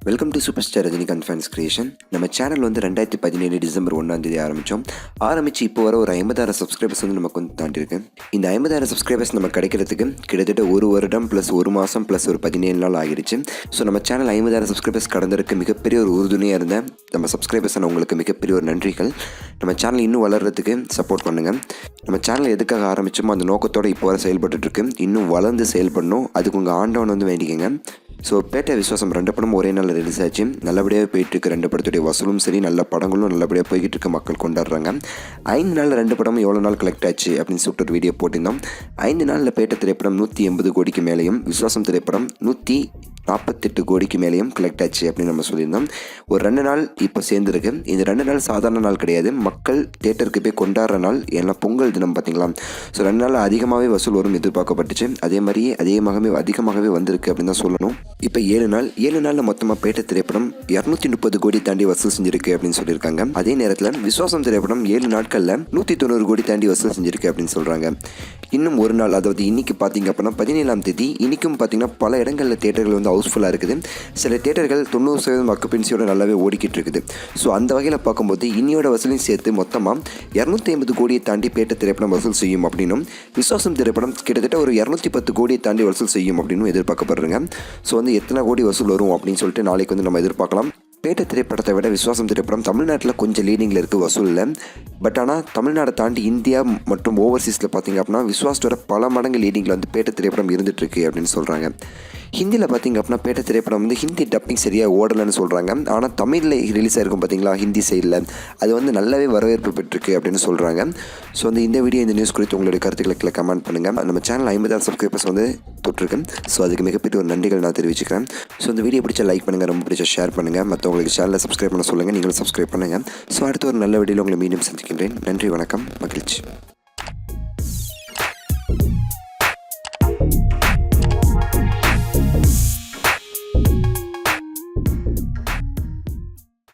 Welcome to super star Rajinikanth fans creation. நம்ம channel வந்து 2017 December 1 ஆரம்பித்து இப்போ வர ஒரு 50,000 சப்ஸ்கிரைபர்ஸ் வந்து நமக்கு வந்து தாண்டிருக்கு. இந்த 50,000 சப்ஸ்கிரைபர்ஸ் நம்ம கிடைக்கிறதுக்கு கிட்டத்தட்ட ஒரு வருடம் ப்ளஸ் ஒரு மாதம் ப்ளஸ் ஒரு 17 நாள் ஆகிடுச்சு. ஸோ நம்ம சேனல் 50,000 சப்ஸ்கிரைபர்ஸ் கடந்திருக்கு மிகப்பெரிய ஒரு உறுதுணையாக இருந்த நம்ம சப்ஸ்கிரைபர்ஸை உங்களுக்கு மிகப்பெரிய ஒரு நன்றிகள். நம்ம சேனல் இன்னும் வளர்கிறதுக்கு சப்போர்ட் பண்ணுங்கள். நம்ம சேனல் எதுக்காக ஆரம்பித்தோமோ அந்த நோக்கத்தோடு இப்போ வர செயல்பட்டுருக்கு. இன்னும் வளர்ந்து செயல்படணும், அதுக்கு உங்கள் ஆண்டவன் வந்து வேண்டிக்கங்க. ஸோ பேட்டை விஸ்வாசம் 2 படமும் ஒரே நாளில் ரிலீஸ் ஆச்சு. நல்லபடியாக போயிட்டுருக்கு. 2 படத்துடைய வசூலும் சரி, நல்ல படங்களும் நல்லபடியாக போய்கிட்டு இருக்க மக்கள் கொண்டாடுறாங்க. 5 நாளில் 2 படமும் எவ்வளோ நாள் கலெக்ட் ஆச்சு அப்படின்னு சொல்லிட்டு ஒரு வீடியோ போட்டிருந்தோம். 5 நாளில் பேட்டை திரைப்படம் 180 கோடிக்கு மேலேயும், விஸ்வாசம் திரைப்படம் 148 கோடிக்கு மேலேயும் கலெக்ட் ஆச்சு அப்படின்னு நம்ம சொல்லியிருந்தோம். ஒரு 2 நாள் இப்போ சேர்ந்துருக்கு. இந்த 2 நாள் சாதாரண நாள் கிடையாது, மக்கள் தேட்டருக்கு போய் கொண்டாடுற நாள். ஏன்னா பொங்கல் தினம் பார்த்தீங்களா. ஸோ 2 நாள் அதிகமாகவே வசூல் வரும் எதிர்பார்க்கப்பட்டுச்சு. அதே மாதிரியே அதிகமாகவே வந்திருக்கு அப்படின்னு தான் சொல்லணும். இப்போ 7 நாளில் மொத்தமாக பேட்டை திரைப்படம் 230 கோடி தாண்டி வசூல் செஞ்சிருக்கு அப்படின்னு சொல்லியிருக்காங்க. அதே நேரத்தில் விஸ்வாசம் திரைப்படம் 7 நாட்களில் 190 கோடி தாண்டி வசூல் செஞ்சிருக்கு அப்படின்னு சொல்கிறாங்க. இன்னும் ஒரு நாள், அதாவது இன்னைக்கு பார்த்தீங்க அப்படின்னா 17ஆம் தேதி, இன்னைக்கும் பார்த்தீங்கன்னா பல இடங்களில் தேட்டர்கள் வந்து ஹவுஸ்ஃபுல்லாக இருக்குது. சில தேட்டர்கள் 90% ஆக்குபென்சியோட நல்லாவே ஓடிக்கிட்டு இருக்குது. ஸோ அந்த வகையில் பார்க்கும்போது இன்னியோட வசூலையும் சேர்த்து மொத்தமாக 250 கோடியை தாண்டி பேட்டை திரைப்படம் வசூல் செய்யும் அப்படின்னும், விஸ்வாசம் திரைப்படம் கிட்டத்தட்ட ஒரு 210 கோடியை தாண்டி வசூல் செய்யும் அப்படின்னு எதிர்பார்க்கப்படுறேங்க. ஸோ வந்து எத்தனை கோடி வசூல் வரும் அப்படின்னு சொல்லிட்டு நாளைக்கு வந்து நம்ம எதிர்பார்க்கலாம். பேட்டை திரைப்படத்தை விட விஸ்வாசம் திரைப்படம் தமிழ்நாட்டில் கொஞ்சம் லீடிங்கில் இருக்குது வசூலில். பட் ஆனால் தமிழ்நாடை தாண்டி இந்தியா மற்றும் ஓவர்சீஸில் பார்த்திங்க அப்படின்னா விஸ்வாசத்தோட பல மடங்கு லீடிங்கில் வந்து பேட்டை திரைப்படம் இருந்துகிட்ருக்கு அப்படின்னு சொல்கிறாங்க. ஹிந்தியில் பார்த்திங்க அப்படின்னா பேட்டை திரைப்படம் வந்து ஹிந்தி டப்பிங் சரியாக ஓடலைன்னு சொல்கிறாங்க. ஆனால் தமிழில் ரிலீஸ் ஆகிருக்கும் பார்த்திங்களா ஹிந்தி சைடில், அது வந்து நல்லாவே வரவேற்பு பெற்றிருக்கு அப்படின்னு சொல்கிறாங்க. ஸோ வந்து இந்த வீடியோ, இந்த நியூஸ் குறித்து உங்களுடைய கருத்துக்களை கமெண்ட் பண்ணுங்கள். நம்ம சேனல் 50,000 சப்ஸ்கிரைபர்ஸ் வந்து தொட்டிருக்கு. ஸோ அதுக்கு மிகப்பெரிய ஒரு நன்றிகள் நான் தெரிவிச்சுக்கிறேன். ஸோ இந்த வீடியோ பிடிச்சா லைக் பண்ணுங்கள், ரொம்ப பிடிச்சா ஷேர் பண்ணுங்கள், மற்றவங்களுக்கு சேனலை சப்ஸ்கிரைப் பண்ண சொல்லுங்கள், நீங்களும் சப்ஸ்கிரைப் பண்ணுங்கள். ஸோ அடுத்த ஒரு நல்ல வீடியோவில் உங்களை மீண்டும் சந்திக்கின்றேன். நன்றி, வணக்கம், மகிழ்ச்சி.